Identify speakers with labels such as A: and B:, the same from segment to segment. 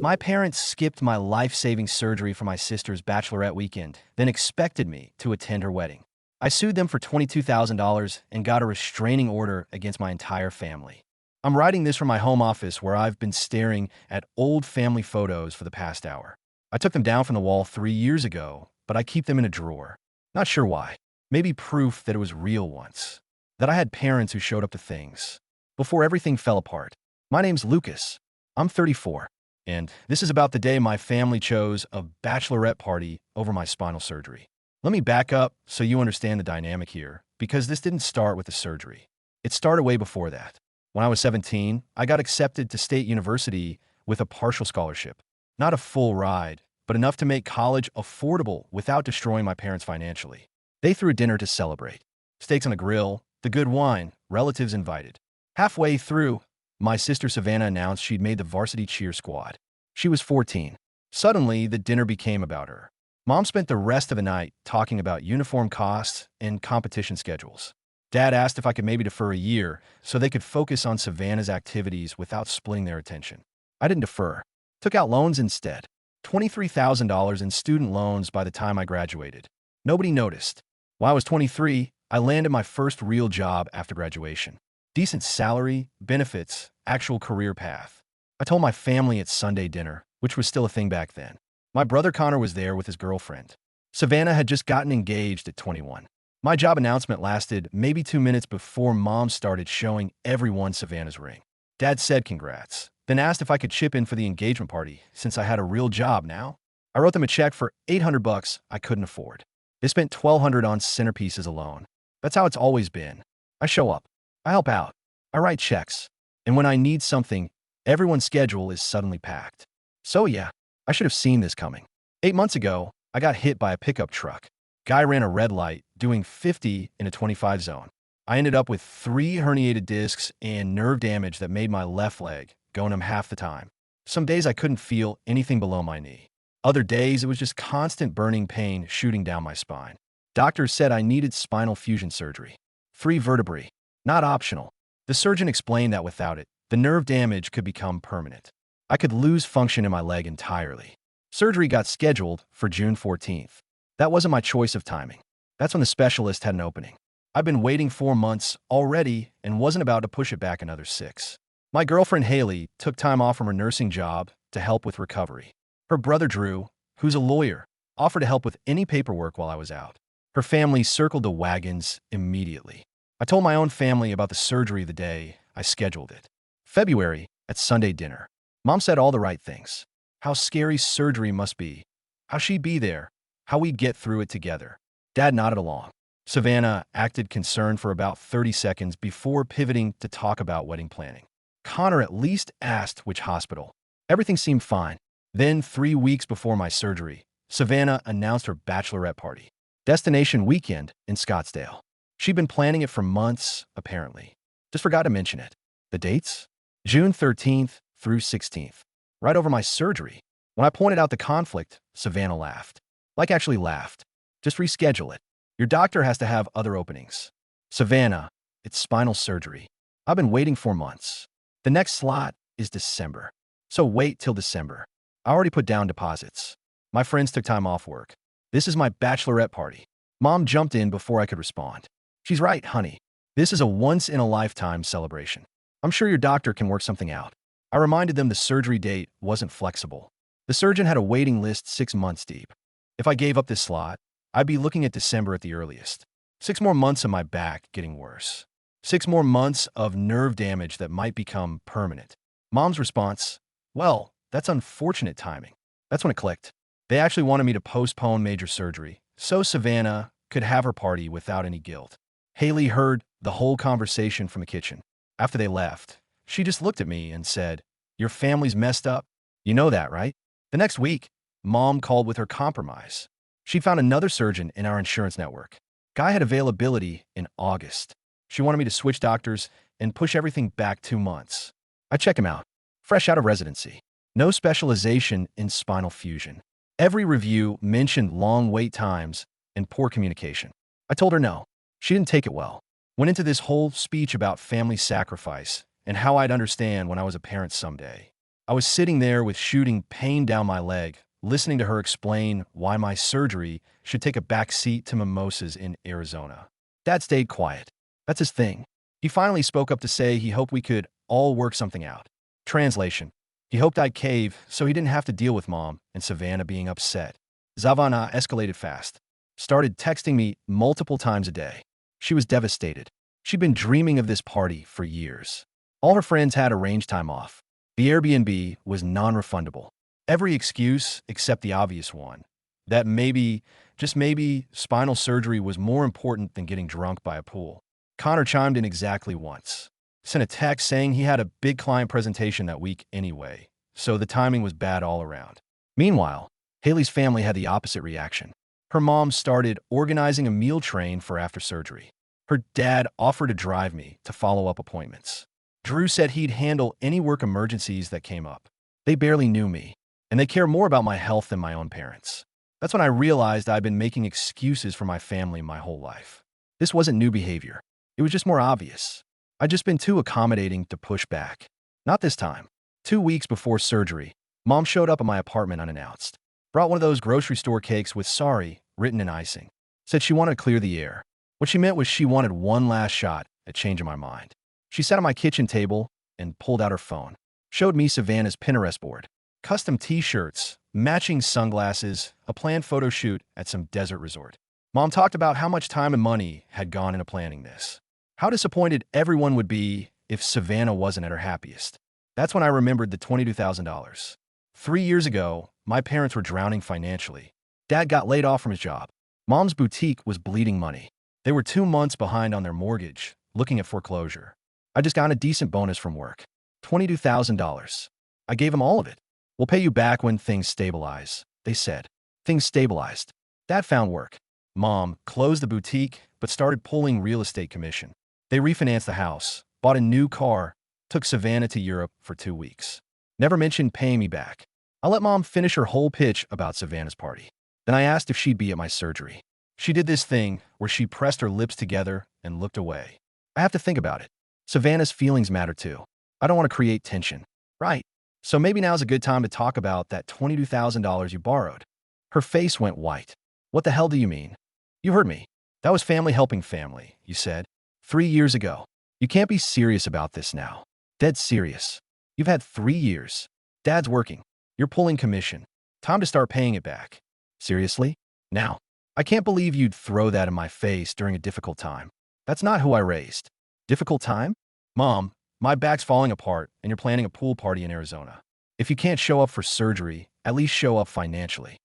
A: My parents skipped my life-saving surgery for my sister's bachelorette weekend, then expected me to attend her wedding. I sued them for $22,000 and got a restraining order against my entire family. I'm writing this from my home office where I've been staring at old family photos for the past hour. I took them down from the wall 3 years ago, but I keep them in a drawer. Not sure why. Maybe proof that it was real once. That I had parents who showed up to things. Before everything fell apart. My name's Lucas. I'm 34. And this is about the day my family chose a bachelorette party over my spinal surgery. Let me back up so you understand the dynamic here, because this didn't start with the surgery. It started way before that. When I was 17, I got accepted to State University with a partial scholarship. Not a full ride, but enough to make college affordable without destroying my parents financially. They threw a dinner to celebrate. Steaks on a grill, the good wine, relatives invited. Halfway through, my sister Savannah announced she'd made the varsity cheer squad. She was 14. Suddenly, the dinner became about her. Mom spent the rest of the night talking about uniform costs and competition schedules. Dad asked if I could maybe defer a year so they could focus on Savannah's activities without splitting their attention. I didn't defer. Took out loans instead. $23,000 in student loans by the time I graduated. Nobody noticed. While I was 23, I landed my first real job after graduation. Decent salary, benefits, actual career path. I told my family at Sunday dinner, which was still a thing back then. My brother Connor was there with his girlfriend. Savannah had just gotten engaged at 21. My job announcement lasted maybe 2 minutes before Mom started showing everyone Savannah's ring. Dad said congrats, then asked if I could chip in for the engagement party since I had a real job now. I wrote them a check for $800 I couldn't afford. They spent $1,200 on centerpieces alone. That's how it's always been. I show up. I help out. I write checks. And when I need something, everyone's schedule is suddenly packed. So yeah, I should have seen this coming. 8 months ago, I got hit by a pickup truck. Guy ran a red light, doing 50 in a 25 zone. I ended up with 3 herniated discs and nerve damage that made my left leg go numb half the time. Some days I couldn't feel anything below my knee. Other days, it was just constant burning pain shooting down my spine. Doctors said I needed spinal fusion surgery. 3 vertebrae. Not optional. The surgeon explained that without it, the nerve damage could become permanent. I could lose function in my leg entirely. Surgery got scheduled for June 14th. That wasn't my choice of timing. That's when the specialist had an opening. I've been waiting 4 months already and wasn't about to push it back another 6. My girlfriend Haley took time off from her nursing job to help with recovery. Her brother Drew, who's a lawyer, offered to help with any paperwork while I was out. Her family circled the wagons immediately. I told my own family about the surgery the day I scheduled it. February, at Sunday dinner. Mom said all the right things. How scary surgery must be. How she'd be there. How we'd get through it together. Dad nodded along. Savannah acted concerned for about 30 seconds before pivoting to talk about wedding planning. Connor at least asked which hospital. Everything seemed fine. Then, 3 weeks before my surgery, Savannah announced her bachelorette party. Destination weekend in Scottsdale. She'd been planning it for months, apparently. Just forgot to mention it. The dates? June 13th through 16th. Right over my surgery. When I pointed out the conflict, Savannah laughed. Like actually laughed. Just reschedule it. Your doctor has to have other openings. Savannah, it's spinal surgery. I've been waiting 4 months. The next slot is December. So wait till December. I already put down deposits. My friends took time off work. This is my bachelorette party. Mom jumped in before I could respond. She's right, honey. This is a once-in-a-lifetime celebration. I'm sure your doctor can work something out. I reminded them the surgery date wasn't flexible. The surgeon had a waiting list 6 months deep. If I gave up this slot, I'd be looking at December at the earliest. 6 more months of my back getting worse. 6 more months of nerve damage that might become permanent. Mom's response, well, that's unfortunate timing. That's when it clicked. They actually wanted me to postpone major surgery, so Savannah could have her party without any guilt. Haley heard the whole conversation from the kitchen. After they left, she just looked at me and said, your family's messed up. You know that, right? The next week, Mom called with her compromise. She'd found another surgeon in our insurance network. Guy had availability in August. She wanted me to switch doctors and push everything back 2 months. I check him out. Fresh out of residency. No specialization in spinal fusion. Every review mentioned long wait times and poor communication. I told her no. She didn't take it well. Went into this whole speech about family sacrifice and how I'd understand when I was a parent someday. I was sitting there with shooting pain down my leg, listening to her explain why my surgery should take a back seat to mimosas in Arizona. Dad stayed quiet. That's his thing. He finally spoke up to say he hoped we could all work something out. Translation. He hoped I'd cave so he didn't have to deal with Mom and Savannah being upset. Zavana escalated fast. Started texting me multiple times a day. She was devastated. She'd been dreaming of this party for years. All her friends had arranged time off. The Airbnb was non-refundable. Every excuse except the obvious one. That maybe, just maybe, spinal surgery was more important than getting drunk by a pool. Connor chimed in exactly once. Sent a text saying he had a big client presentation that week anyway, so the timing was bad all around. Meanwhile, Haley's family had the opposite reaction. Her mom started organizing a meal train for after surgery. Her dad offered to drive me to follow-up appointments. Drew said he'd handle any work emergencies that came up. They barely knew me, and they care more about my health than my own parents. That's when I realized I'd been making excuses for my family my whole life. This wasn't new behavior. It was just more obvious. I'd just been too accommodating to push back. Not this time. 2 weeks before surgery, Mom showed up at my apartment unannounced. Brought one of those grocery store cakes with sorry written in icing. Said she wanted to clear the air. What she meant was she wanted one last shot at changing my mind. She sat at my kitchen table and pulled out her phone. Showed me Savannah's Pinterest board. Custom t-shirts, matching sunglasses, a planned photo shoot at some desert resort. Mom talked about how much time and money had gone into planning this. How disappointed everyone would be if Savannah wasn't at her happiest. That's when I remembered the $22,000. 3 years ago, my parents were drowning financially. Dad got laid off from his job. Mom's boutique was bleeding money. They were 2 months behind on their mortgage, looking at foreclosure. I just got a decent bonus from work. $22,000. I gave them all of it. We'll pay you back when things stabilize, they said. Things stabilized. Dad found work. Mom closed the boutique, but started pulling real estate commission. They refinanced the house, bought a new car, took Savannah to Europe for 2 weeks. Never mentioned paying me back. I let Mom finish her whole pitch about Savannah's party. Then I asked if she'd be at my surgery. She did this thing where she pressed her lips together and looked away. I have to think about it. Savannah's feelings matter too. I don't want to create tension. Right. So maybe now's a good time to talk about that $22,000 you borrowed. Her face went white. What the hell do you mean? You heard me. That was family helping family, you said. 3 years ago. You can't be serious about this now. Dead serious. You've had 3 years. Dad's working. You're pulling commission. Time to start paying it back. Seriously? Now. I can't believe you'd throw that in my face during a difficult time. That's not who I raised. Difficult time? Mom, my back's falling apart and you're planning a pool party in Arizona. If you can't show up for surgery, at least show up financially.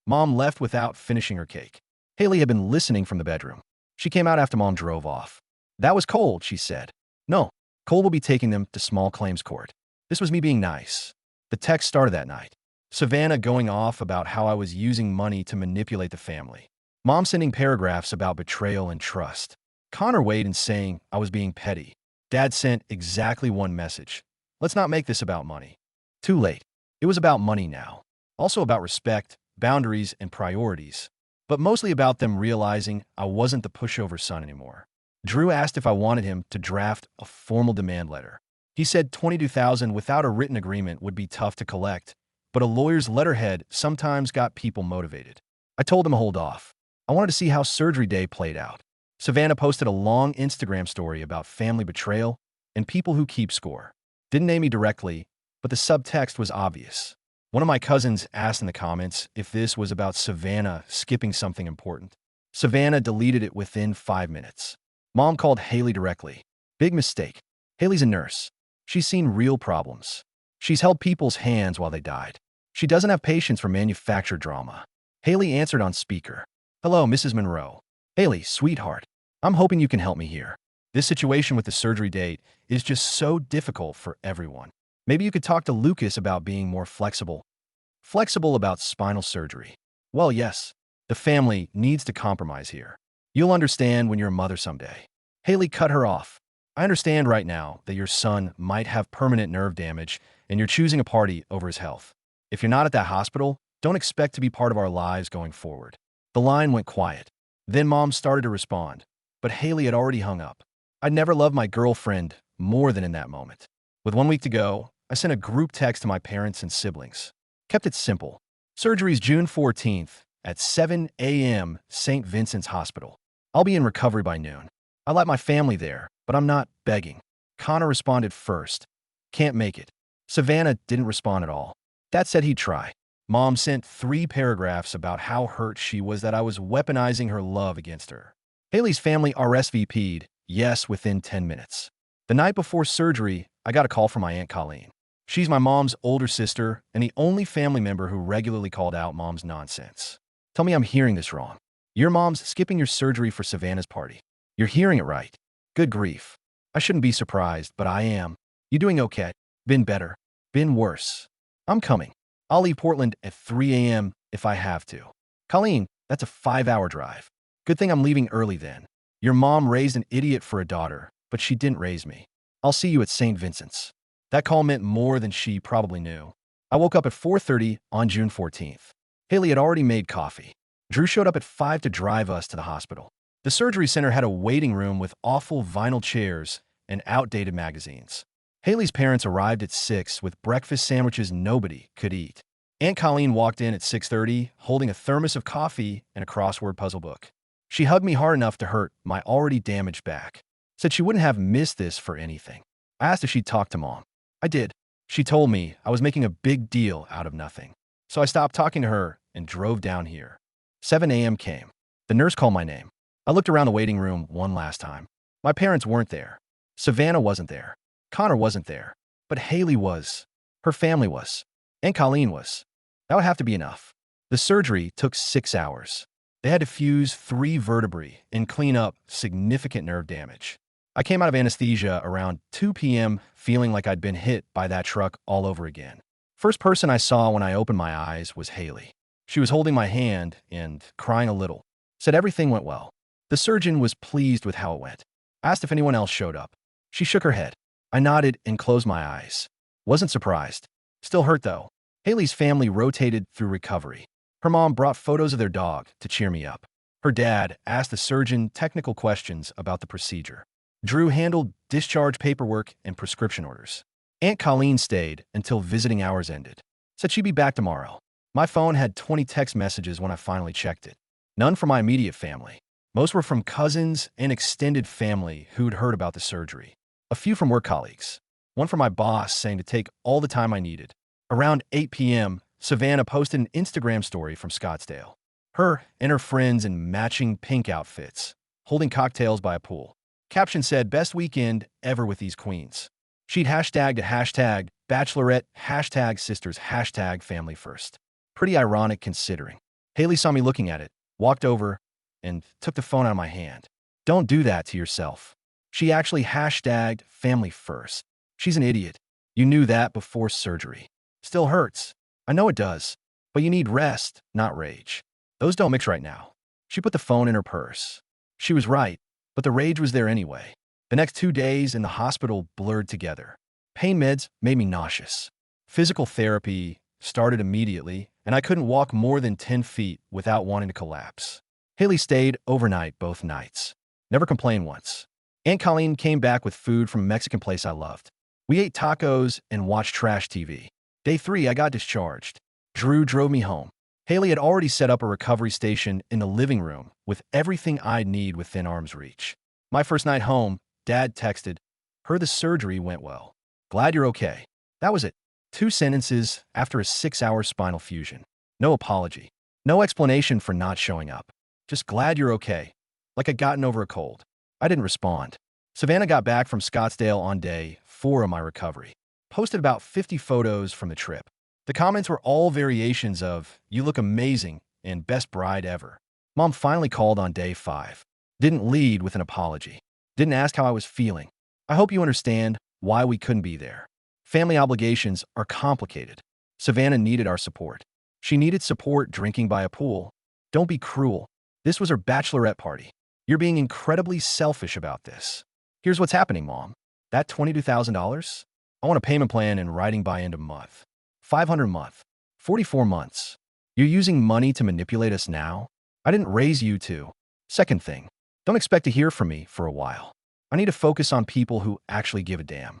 A: Mom left without finishing her cake. Haley had been listening from the bedroom. She came out after Mom drove off. That was Cole, she said. No, Cole will be taking them to small claims court. This was me being nice. The text started that night. Savannah going off about how I was using money to manipulate the family. Mom sending paragraphs about betrayal and trust. Connor weighed in saying I was being petty. Dad sent exactly one message. Let's not make this about money. Too late. It was about money now. Also about respect, boundaries, and priorities. But mostly about them realizing I wasn't the pushover son anymore. Drew asked if I wanted him to draft a formal demand letter. He said $22,000 without a written agreement would be tough to collect, but a lawyer's letterhead sometimes got people motivated. I told him to hold off. I wanted to see how surgery day played out. Savannah posted a long Instagram story about family betrayal and people who keep score. Didn't name me directly, but the subtext was obvious. One of my cousins asked in the comments if this was about Savannah skipping something important. Savannah deleted it within 5 minutes. Mom called Haley directly. Big mistake. Haley's a nurse. She's seen real problems. She's held people's hands while they died. She doesn't have patience for manufactured drama. Haley answered on speaker. Hello, Mrs. Monroe. Haley, sweetheart. I'm hoping you can help me here. This situation with the surgery date is just so difficult for everyone. Maybe you could talk to Lucas about being more flexible. Flexible about spinal surgery. Well, yes. The family needs to compromise here. You'll understand when you're a mother someday. Haley cut her off. I understand right now that your son might have permanent nerve damage and you're choosing a party over his health. If you're not at that hospital, don't expect to be part of our lives going forward. The line went quiet. Then Mom started to respond, but Haley had already hung up. I'd never loved my girlfriend more than in that moment. With 1 week to go, I sent a group text to my parents and siblings. Kept it simple. Surgery's June 14th at 7 a.m. St. Vincent's Hospital. I'll be in recovery by noon. I let my family there, but I'm not begging. Connor responded first. Can't make it. Savannah didn't respond at all. Dad said he'd try. Mom sent 3 paragraphs about how hurt she was that I was weaponizing her love against her. Haley's family RSVP'd, yes, within 10 minutes. The night before surgery, I got a call from my Aunt Colleen. She's my mom's older sister and the only family member who regularly called out mom's nonsense. Tell me I'm hearing this wrong. Your mom's skipping your surgery for Savannah's party. You're hearing it right. Good grief. I shouldn't be surprised, but I am. You doing okay? Been better. Been worse. I'm coming. I'll leave Portland at 3 a.m. if I have to. Colleen, that's a 5-hour drive. Good thing I'm leaving early then. Your mom raised an idiot for a daughter, but she didn't raise me. I'll see you at St. Vincent's. That call meant more than she probably knew. I woke up at 4:30 on June 14th. Haley had already made coffee. Drew showed up at 5 to drive us to the hospital. The surgery center had a waiting room with awful vinyl chairs and outdated magazines. Haley's parents arrived at 6 with breakfast sandwiches nobody could eat. Aunt Colleen walked in at 6:30, holding a thermos of coffee and a crossword puzzle book. She hugged me hard enough to hurt my already damaged back. Said she wouldn't have missed this for anything. I asked if she'd talked to Mom. I did. She told me I was making a big deal out of nothing. So I stopped talking to her and drove down here. 7 a.m. came. The nurse called my name. I looked around the waiting room one last time. My parents weren't there. Savannah wasn't there. Connor wasn't there. But Haley was. Her family was. And Colleen was. That would have to be enough. The surgery took 6 hours. They had to fuse 3 vertebrae and clean up significant nerve damage. I came out of anesthesia around 2 p.m. feeling like I'd been hit by that truck all over again. First person I saw when I opened my eyes was Haley. She was holding my hand and crying a little. Said everything went well. The surgeon was pleased with how it went. Asked if anyone else showed up. She shook her head. I nodded and closed my eyes. Wasn't surprised. Still hurt though. Haley's family rotated through recovery. Her mom brought photos of their dog to cheer me up. Her dad asked the surgeon technical questions about the procedure. Drew handled discharge paperwork and prescription orders. Aunt Colleen stayed until visiting hours ended. Said she'd be back tomorrow. My phone had 20 text messages when I finally checked it. None from my immediate family. Most were from cousins and extended family who'd heard about the surgery. A few from work colleagues. One from my boss saying to take all the time I needed. Around 8 p.m., Savannah posted an Instagram story from Scottsdale. Her and her friends in matching pink outfits, holding cocktails by a pool. Caption said, best weekend ever with these queens. She'd hashtagged a hashtag Bachelorette, hashtag sisters, hashtag family first. Pretty ironic considering. Haley saw me looking at it, walked over, and took the phone out of my hand. Don't do that to yourself. She actually hashtagged family first. She's an idiot. You knew that before surgery. Still hurts. I know it does. But you need rest, not rage. Those don't mix right now. She put the phone in her purse. She was right, but the rage was there anyway. The next 2 days in the hospital blurred together. Pain meds made me nauseous. Physical therapy started immediately, and I couldn't walk more than 10 feet without wanting to collapse. Haley stayed overnight both nights. Never complained once. Aunt Colleen came back with food from a Mexican place I loved. We ate tacos and watched trash TV. Day 3, I got discharged. Drew drove me home. Haley had already set up a recovery station in the living room with everything I'd need within arm's reach. My first night home, Dad texted, heard the surgery went well. Glad you're okay. That was it. 2 sentences after a 6-hour spinal fusion. No apology. No explanation for not showing up. Just glad you're okay. Like I'd gotten over a cold. I didn't respond. Savannah got back from Scottsdale on day 4 of my recovery. Posted about 50 photos from the trip. The comments were all variations of, you look amazing, and best bride ever. Mom finally called on day 5. Didn't lead with an apology. Didn't ask how I was feeling. I hope you understand why we couldn't be there. Family obligations are complicated. Savannah needed our support. She needed support drinking by a pool. Don't be cruel. This was her bachelorette party. You're being incredibly selfish about this. Here's what's happening, Mom. That $22,000? I want a payment plan in writing by end of month. $500 a month. 44 months. You're using money to manipulate us now? I didn't raise you to. Second thing, don't expect to hear from me for a while. I need to focus on people who actually give a damn.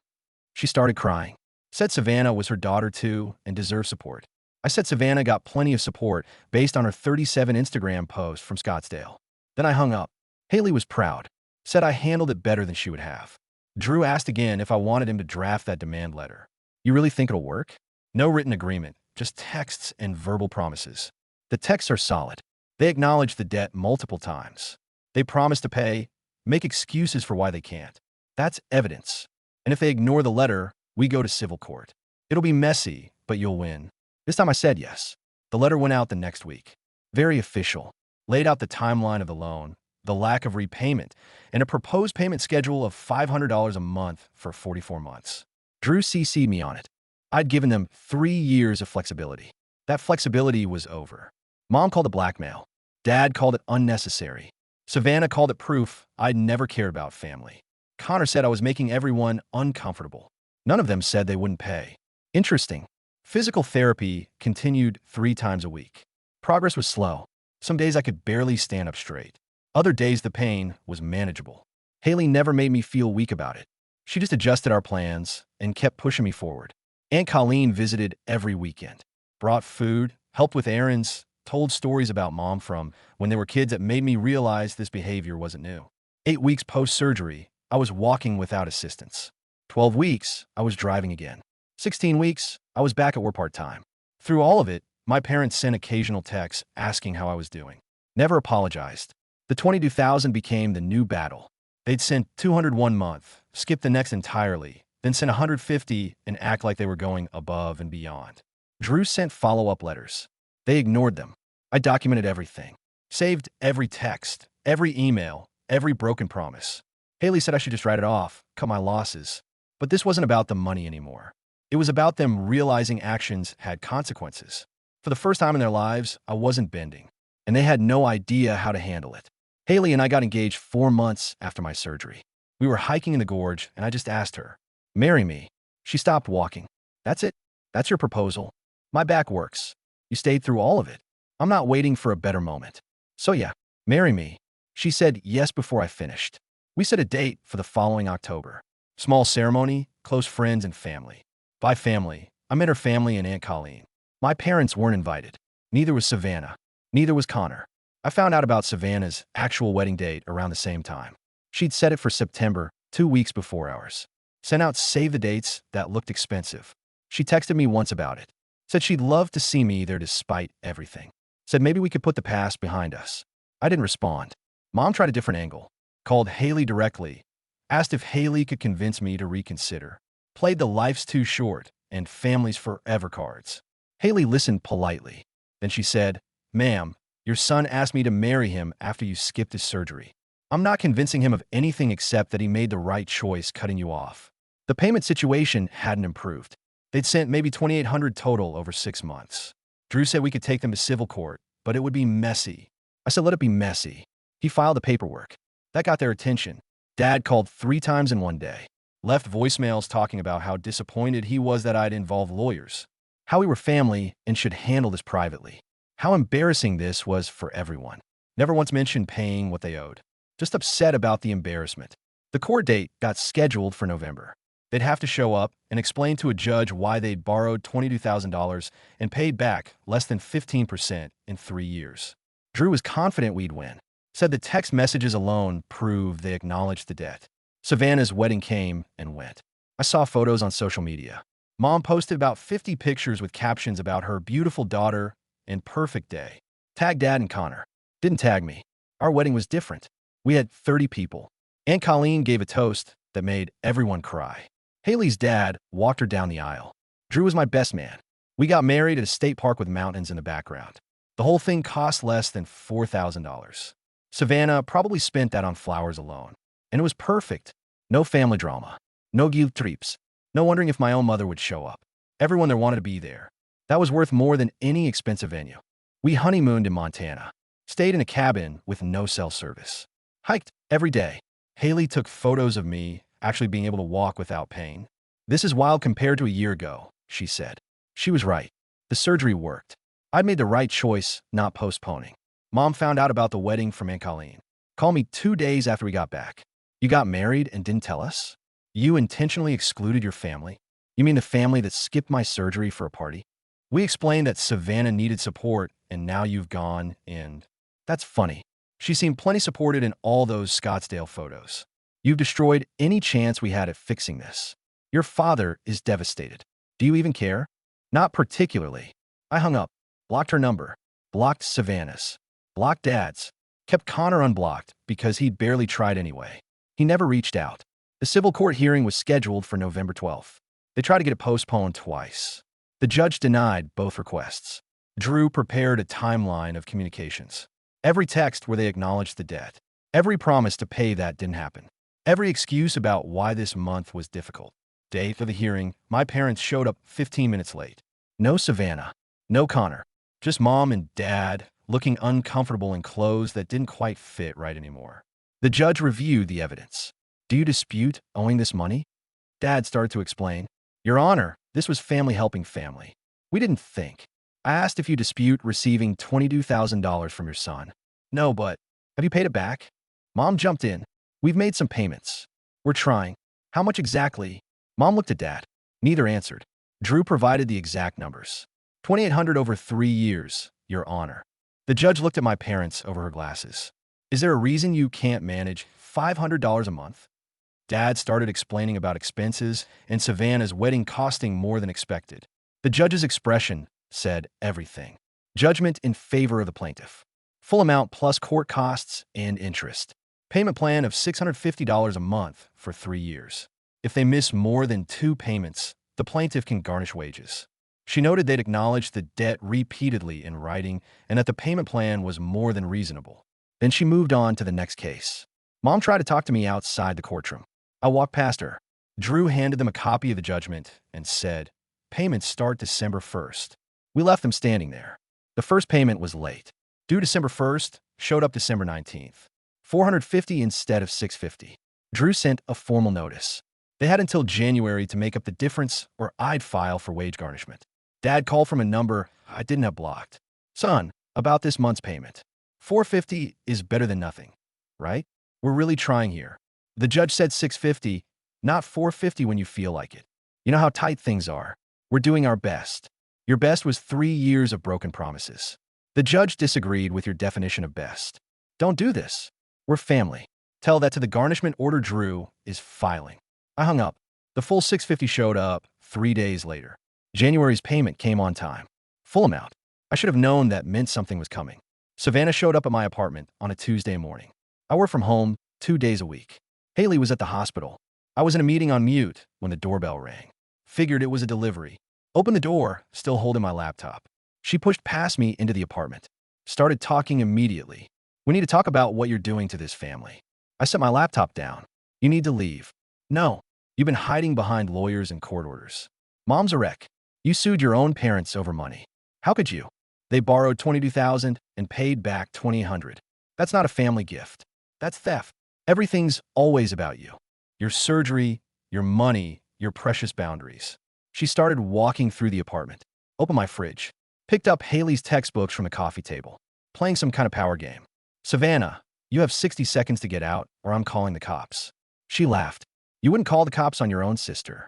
A: She started crying. Said Savannah was her daughter too and deserved support. I said Savannah got plenty of support based on her 37 Instagram posts from Scottsdale. Then I hung up. Haley was proud. Said I handled it better than she would have. Drew asked again if I wanted him to draft that demand letter. You really think it'll work? No written agreement, just texts and verbal promises. The texts are solid. They acknowledge the debt multiple times. They promise to pay, make excuses for why they can't. That's evidence. And if they ignore the letter, we go to civil court. It'll be messy, but you'll win. This time I said yes. The letter went out the next week. Very official. Laid out the timeline of the loan, the lack of repayment, and a proposed payment schedule of $500 a month for 44 months. Drew CC'd me on it. I'd given them 3 years of flexibility. That flexibility was over. Mom called it blackmail. Dad called it unnecessary. Savannah called it proof I'd never cared about family. Connor said I was making everyone uncomfortable. None of them said they wouldn't pay. Interesting. Physical therapy continued 3 times a week. Progress was slow. Some days I could barely stand up straight. Other days the pain was manageable. Haley never made me feel weak about it. She just adjusted our plans and kept pushing me forward. Aunt Colleen visited every weekend. Brought food, helped with errands, told stories about Mom from when they were kids that made me realize this behavior wasn't new. 8 weeks post-surgery, I was walking without assistance. 12 weeks, I was driving again. 16 weeks, I was back at work part-time. Through all of it, my parents sent occasional texts asking how I was doing. Never apologized. The $22,000 became the new battle. They'd send $200 one month, skip the next entirely, then send $150 and act like they were going above and beyond. Drew sent follow-up letters. They ignored them. I documented everything. Saved every text, every email, every broken promise. Haley said I should just write it off, cut my losses. But this wasn't about the money anymore. It was about them realizing actions had consequences. For the first time in their lives, I wasn't bending, and they had no idea how to handle it. Haley and I got engaged 4 months after my surgery. We were hiking in the gorge, and I just asked her, "Marry me." She stopped walking. "That's it? That's your proposal? My back works. You stayed through all of it. I'm not waiting for a better moment. So yeah, marry me." She said yes before I finished. We set a date for the following October. Small ceremony, close friends and family. By family, I met her family and Aunt Colleen. My parents weren't invited. Neither was Savannah. Neither was Connor. I found out about Savannah's actual wedding date around the same time. She'd set it for September, 2 weeks before ours. Sent out save the dates that looked expensive. She texted me once about it. Said she'd love to see me there despite everything. Said maybe we could put the past behind us. I didn't respond. Mom tried a different angle. Called Haley directly. Asked if Haley could convince me to reconsider. Played the life's too short and family's forever cards. Haley listened politely. Then she said, "Ma'am, your son asked me to marry him after you skipped his surgery. I'm not convincing him of anything except that he made the right choice cutting you off." The payment situation hadn't improved. They'd sent maybe $2,800 total over 6 months. Drew said we could take them to civil court, but it would be messy. I said let it be messy. He filed the paperwork. That got their attention. Dad called 3 times in one day. Left voicemails talking about how disappointed he was that I'd involved lawyers. How we were family and should handle this privately. How embarrassing this was for everyone. Never once mentioned paying what they owed. Just upset about the embarrassment. The court date got scheduled for November. They'd have to show up and explain to a judge why they'd borrowed $22,000 and paid back less than 15% in 3 years. Drew was confident we'd win. Said the text messages alone proved they acknowledged the debt. Savannah's wedding came and went. I saw photos on social media. Mom posted about 50 pictures with captions about her beautiful daughter and perfect day. Tagged Dad and Connor. Didn't tag me. Our wedding was different. We had 30 people. Aunt Colleen gave a toast that made everyone cry. Haley's dad walked her down the aisle. Drew was my best man. We got married at a state park with mountains in the background. The whole thing cost less than $4,000. Savannah probably spent that on flowers alone. And it was perfect. No family drama. No guilt trips. No wondering if my own mother would show up. Everyone there wanted to be there. That was worth more than any expensive venue. We honeymooned in Montana. Stayed in a cabin with no cell service. Hiked every day. Haley took photos of me actually being able to walk without pain. "This is wild compared to a year ago," she said. She was right. The surgery worked. I'd made the right choice, not postponing. Mom found out about the wedding from Aunt Colleen. Called me 2 days after we got back. "You got married and didn't tell us? You intentionally excluded your family?" You mean the family that skipped my surgery for a party? We explained that Savannah needed support, and now you've gone, and that's funny. She seemed plenty supported in all those Scottsdale photos. You've destroyed any chance we had at fixing this. Your father is devastated. Do you even care? Not particularly. I hung up, blocked her number, blocked Savannah's, blocked Dad's, kept Connor unblocked because he'd barely tried anyway. He never reached out. The civil court hearing was scheduled for November 12th. They tried to get it postponed twice. The judge denied both requests. Drew prepared a timeline of communications. Every text where they acknowledged the debt. Every promise to pay that didn't happen. Every excuse about why this month was difficult. Day of the hearing, my parents showed up 15 minutes late. No Savannah. No Connor. Just Mom and Dad, looking uncomfortable in clothes that didn't quite fit right anymore. The judge reviewed the evidence. Do you dispute owing this money? Dad started to explain. Your Honor, this was family helping family. We didn't think. I asked if you dispute receiving $22,000 from your son. No, but have you paid it back? Mom jumped in. We've made some payments. We're trying. How much exactly? Mom looked at Dad. Neither answered. Drew provided the exact numbers. $2,800 over 3 years, Your Honor. The judge looked at my parents over her glasses. Is there a reason you can't manage $500 a month? Dad started explaining about expenses and Savannah's wedding costing more than expected. The judge's expression said everything. Judgment in favor of the plaintiff. Full amount plus court costs and interest. Payment plan of $650 a month for 3 years. If they miss more than 2 payments, the plaintiff can garnish wages. She noted they'd acknowledged the debt repeatedly in writing and that the payment plan was more than reasonable. Then she moved on to the next case. Mom tried to talk to me outside the courtroom. I walked past her. Drew handed them a copy of the judgment and said, payments start December 1st. We left them standing there. The first payment was late. Due December 1st, showed up December 19th. $450 instead of $650. Drew sent a formal notice. They had until January to make up the difference or I'd file for wage garnishment. Dad called from a number I didn't have blocked. Son, about this month's payment. $450 is better than nothing, right? We're really trying here. The judge said $650, not $450 when you feel like it. You know how tight things are. We're doing our best. Your best was 3 years of broken promises. The judge disagreed with your definition of best. Don't do this. We're family. Tell that to the garnishment order Drew is filing. I hung up. The full $650 showed up 3 days later. January's payment came on time. Full amount. I should have known that meant something was coming. Savannah showed up at my apartment on a Tuesday morning. I work from home 2 days a week. Haley was at the hospital. I was in a meeting on mute when the doorbell rang. Figured it was a delivery. Opened the door, still holding my laptop. She pushed past me into the apartment. Started talking immediately. We need to talk about what you're doing to this family. I set my laptop down. You need to leave. No. You've been hiding behind lawyers and court orders. Mom's a wreck. You sued your own parents over money. How could you? They borrowed $22,000 and paid back $2,800. That's not a family gift. That's theft. Everything's always about you. Your surgery, your money, your precious boundaries. She started walking through the apartment. Opened my fridge. Picked up Haley's textbooks from the coffee table. Playing some kind of power game. Savannah, you have 60 seconds to get out or I'm calling the cops. She laughed. You wouldn't call the cops on your own sister.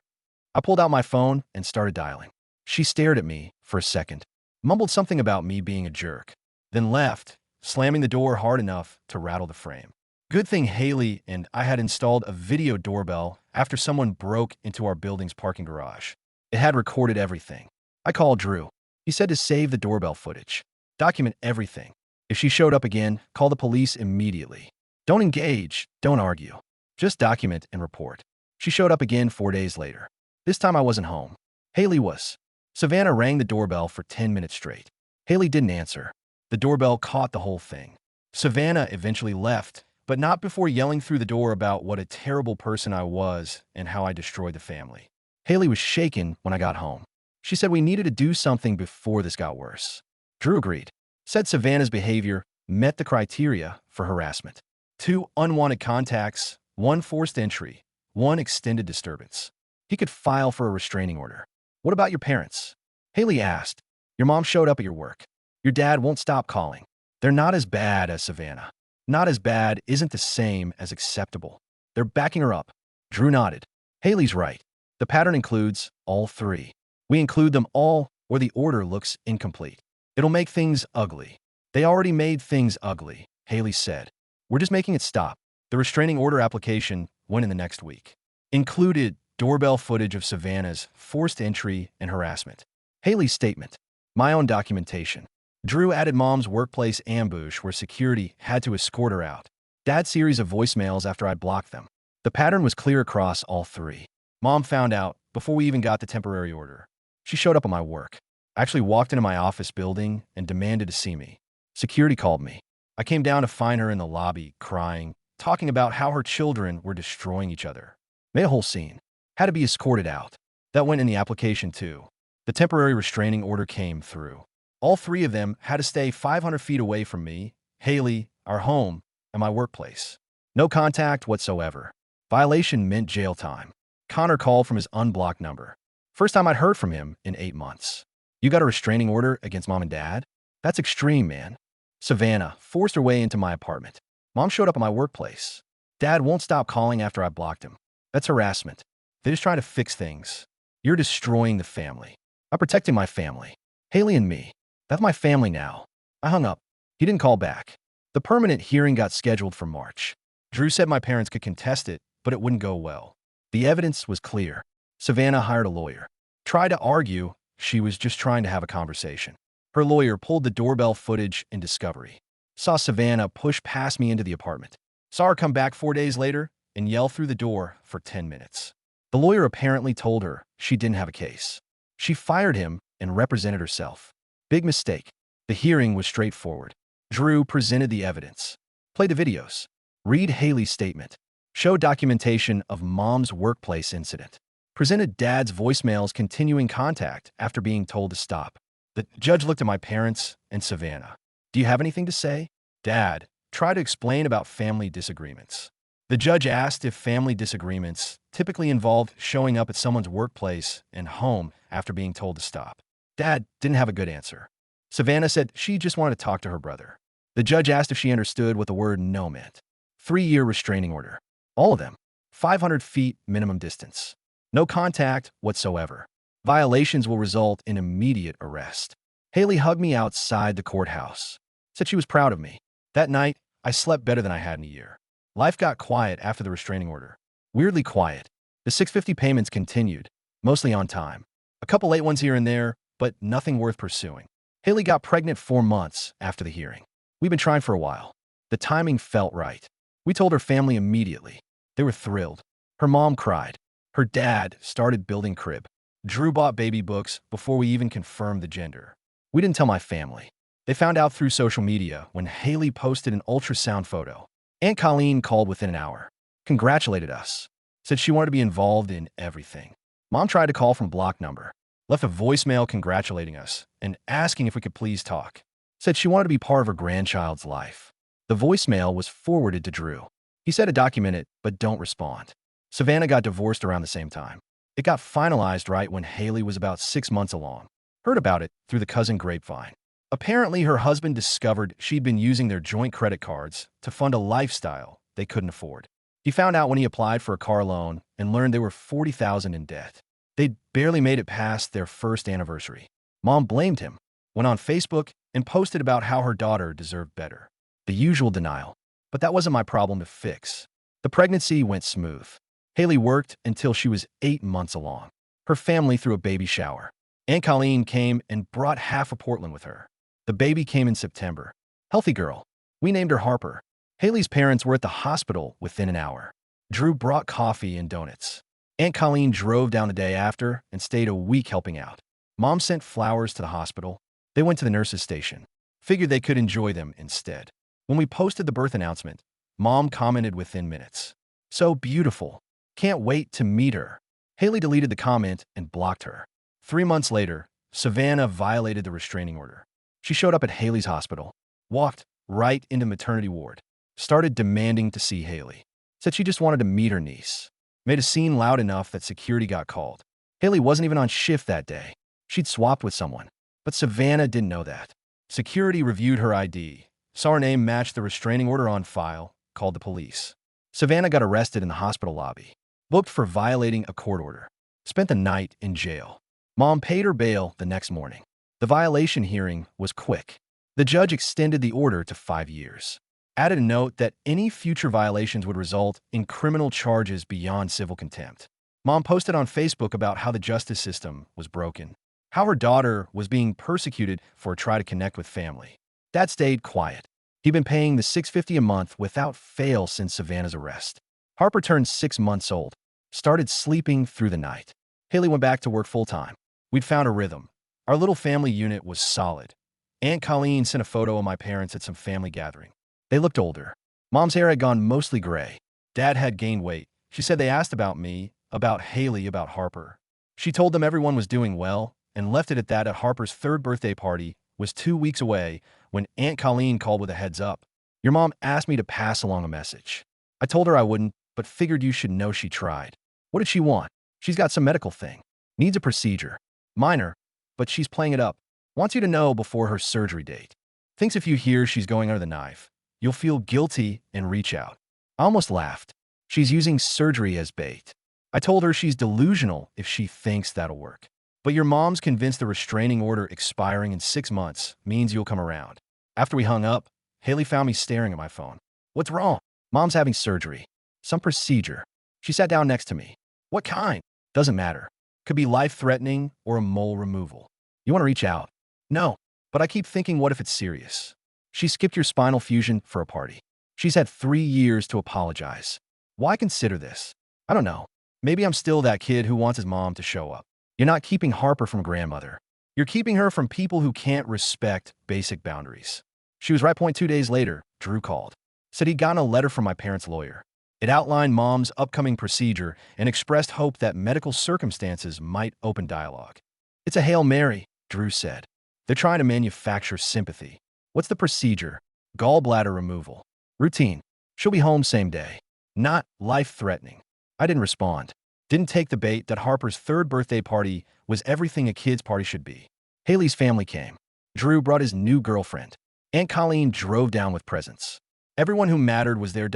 A: I pulled out my phone and started dialing. She stared at me for a second. Mumbled something about me being a jerk. Then left, slamming the door hard enough to rattle the frame. Good thing Haley and I had installed a video doorbell after someone broke into our building's parking garage. It had recorded everything. I called Drew. He said to save the doorbell footage. Document everything. If she showed up again, call the police immediately. Don't engage, don't argue. Just document and report. She showed up again 4 days later. This time I wasn't home. Haley was. Savannah rang the doorbell for 10 minutes straight. Haley didn't answer. The doorbell caught the whole thing. Savannah eventually left, but not before yelling through the door about what a terrible person I was and how I destroyed the family. Haley was shaken when I got home. She said we needed to do something before this got worse. Drew agreed. Said Savannah's behavior met the criteria for harassment. 2 unwanted contacts, 1 forced entry, 1 extended disturbance. He could file for a restraining order. What about your parents? Haley asked. Your mom showed up at your work. Your dad won't stop calling. They're not as bad as Savannah. Not as bad isn't the same as acceptable. They're backing her up. Drew nodded. Haley's right. The pattern includes all three. We include them all, or the order looks incomplete. It'll make things ugly. They already made things ugly, Haley said. We're just making it stop. The restraining order application went in the next week. Included doorbell footage of Savannah's forced entry and harassment. Haley's statement. My own documentation. Drew added mom's workplace ambush where security had to escort her out. Dad's series of voicemails after I blocked them. The pattern was clear across all three. Mom found out before we even got the temporary order. She showed up at my work. I actually walked into my office building and demanded to see me. Security called me. I came down to find her in the lobby, crying, talking about how her children were destroying each other. Made a whole scene. Had to be escorted out. That went in the application too. The temporary restraining order came through. All three of them had to stay 500 feet away from me, Haley, our home, and my workplace. No contact whatsoever. Violation meant jail time. Connor called from his unblocked number. First time I'd heard from him in 8 months. You got a restraining order against mom and dad? That's extreme, man. Savannah forced her way into my apartment. Mom showed up at my workplace. Dad won't stop calling after I blocked him. That's harassment. They're just trying to fix things. You're destroying the family. I'm protecting my family. Haley and me. That's my family now. I hung up. He didn't call back. The permanent hearing got scheduled for March. Drew said my parents could contest it, but it wouldn't go well. The evidence was clear. Savannah hired a lawyer. Tried to argue she was just trying to have a conversation. Her lawyer pulled the doorbell footage in discovery. Saw Savannah push past me into the apartment. Saw her come back 4 days later and yell through the door for 10 minutes. The lawyer apparently told her she didn't have a case. She fired him and represented herself. Big mistake. The hearing was straightforward. Drew presented the evidence. Played the videos. Read Haley's statement. Showed documentation of mom's workplace incident. Presented dad's voicemails continuing contact after being told to stop. The judge looked at my parents and Savannah. Do you have anything to say? Dad tried to explain about family disagreements. The judge asked if family disagreements typically involved showing up at someone's workplace and home after being told to stop. Dad didn't have a good answer. Savannah said she just wanted to talk to her brother. The judge asked if she understood what the word no meant. 3-year restraining order. All of them. 500 feet minimum distance. No contact whatsoever. Violations will result in immediate arrest. Haley hugged me outside the courthouse. Said she was proud of me. That night, I slept better than I had in a year. Life got quiet after the restraining order. Weirdly quiet. The $650 payments continued, mostly on time. A couple late ones here and there, but nothing worth pursuing. Haley got pregnant 4 months after the hearing. We've been trying for a while. The timing felt right. We told her family immediately. They were thrilled. Her mom cried. Her dad started building crib. Drew bought baby books before we even confirmed the gender. We didn't tell my family. They found out through social media when Haley posted an ultrasound photo. Aunt Colleen called within an hour. Congratulated us. Said she wanted to be involved in everything. Mom tried to call from block number. Left a voicemail congratulating us and asking if we could please talk. Said she wanted to be part of her grandchild's life. The voicemail was forwarded to Drew. He said to document it, but don't respond. Savannah got divorced around the same time. It got finalized right when Haley was about 6 months along. Heard about it through the cousin grapevine. Apparently, her husband discovered she'd been using their joint credit cards to fund a lifestyle they couldn't afford. He found out when he applied for a car loan and learned they were $40,000 in debt. They'd barely made it past their first anniversary. Mom blamed him, went on Facebook, and posted about how her daughter deserved better. The usual denial. But that wasn't my problem to fix. The pregnancy went smooth. Haley worked until she was 8 months along. Her family threw a baby shower. Aunt Colleen came and brought half of Portland with her. The baby came in September. Healthy girl. We named her Harper. Haley's parents were at the hospital within an hour. Drew brought coffee and donuts. Aunt Colleen drove down the day after and stayed a week helping out. Mom sent flowers to the hospital. They went to the nurse's station. Figured they could enjoy them instead. When we posted the birth announcement, Mom commented within minutes. So beautiful. Can't wait to meet her. Haley deleted the comment and blocked her. 3 months later, Savannah violated the restraining order. She showed up at Haley's hospital, walked right into maternity ward, started demanding to see Haley. Said she just wanted to meet her niece. Made a scene loud enough that security got called. Haley wasn't even on shift that day. She'd swapped with someone. But Savannah didn't know that. Security reviewed her ID, saw her name match the restraining order on file, called the police. Savannah got arrested in the hospital lobby, booked for violating a court order. Spent the night in jail. Mom paid her bail the next morning. The violation hearing was quick. The judge extended the order to 5 years. Added a note that any future violations would result in criminal charges beyond civil contempt. Mom posted on Facebook about how the justice system was broken, how her daughter was being persecuted for a try to connect with family. Dad stayed quiet. He'd been paying the $650 a month without fail since Savannah's arrest. Harper turned 6 months old, started sleeping through the night. Haley went back to work full-time. We'd found a rhythm. Our little family unit was solid. Aunt Colleen sent a photo of my parents at some family gathering. They looked older. Mom's hair had gone mostly gray. Dad had gained weight. She said they asked about me, about Haley, about Harper. She told them everyone was doing well and left it at that. At Harper's 3rd birthday party was 2 weeks away when Aunt Colleen called with a heads up. Your mom asked me to pass along a message. I told her I wouldn't, but figured you should know she tried. What did she want? She's got some medical thing. Needs a procedure. Minor, but she's playing it up. Wants you to know before her surgery date. Thinks if you hear she's going under the knife, you'll feel guilty and reach out. I almost laughed. She's using surgery as bait. I told her she's delusional if she thinks that'll work. But your mom's convinced the restraining order expiring in 6 months means you'll come around. After we hung up, Haley found me staring at my phone. What's wrong? Mom's having surgery. Some procedure. She sat down next to me. What kind? Doesn't matter. Could be life-threatening or a mole removal. You want to reach out? No, but I keep thinking, what if it's serious? She skipped your spinal fusion for a party. She's had 3 years to apologize. Why consider this? I don't know. Maybe I'm still that kid who wants his mom to show up. You're not keeping Harper from grandmother. You're keeping her from people who can't respect basic boundaries. She was right. 2 days later, Drew called. Said he'd gotten a letter from my parents' lawyer. It outlined Mom's upcoming procedure and expressed hope that medical circumstances might open dialogue. It's a Hail Mary, Drew said. They're trying to manufacture sympathy. What's the procedure? Gallbladder removal. Routine. She'll be home same day. Not life-threatening. I didn't respond. Didn't take the bait that Harper's 3rd birthday party was everything a kid's party should be. Haley's family came. Drew brought his new girlfriend. Aunt Colleen drove down with presents. Everyone who mattered was there.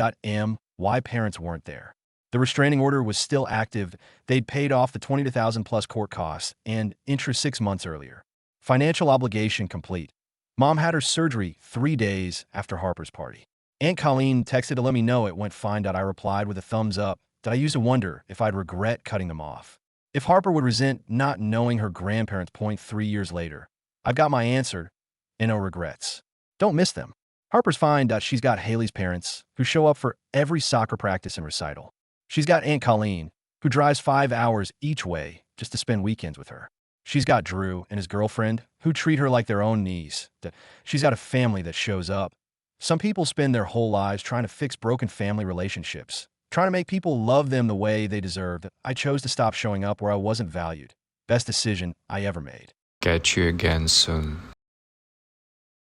A: Why parents weren't there. The restraining order was still active. They'd paid off the $20,000 plus court costs and interest 6 months earlier. Financial obligation complete. Mom had her surgery 3 days after Harper's party. Aunt Colleen texted to let me know it went fine. I replied with a thumbs up that I used to wonder if I'd regret cutting them off. If Harper would resent not knowing her grandparents. 3 years later, I've got my answer and no regrets. Don't miss them. Harper's fine. She's got Haley's parents, who show up for every soccer practice and recital. She's got Aunt Colleen, who drives 5 hours each way just to spend weekends with her. She's got Drew and his girlfriend, who treat her like their own niece. She's got a family that shows up. Some people spend their whole lives trying to fix broken family relationships, trying to make people love them the way they deserve. I chose to stop showing up where I wasn't valued. Best decision I ever made.
B: Catch you again soon.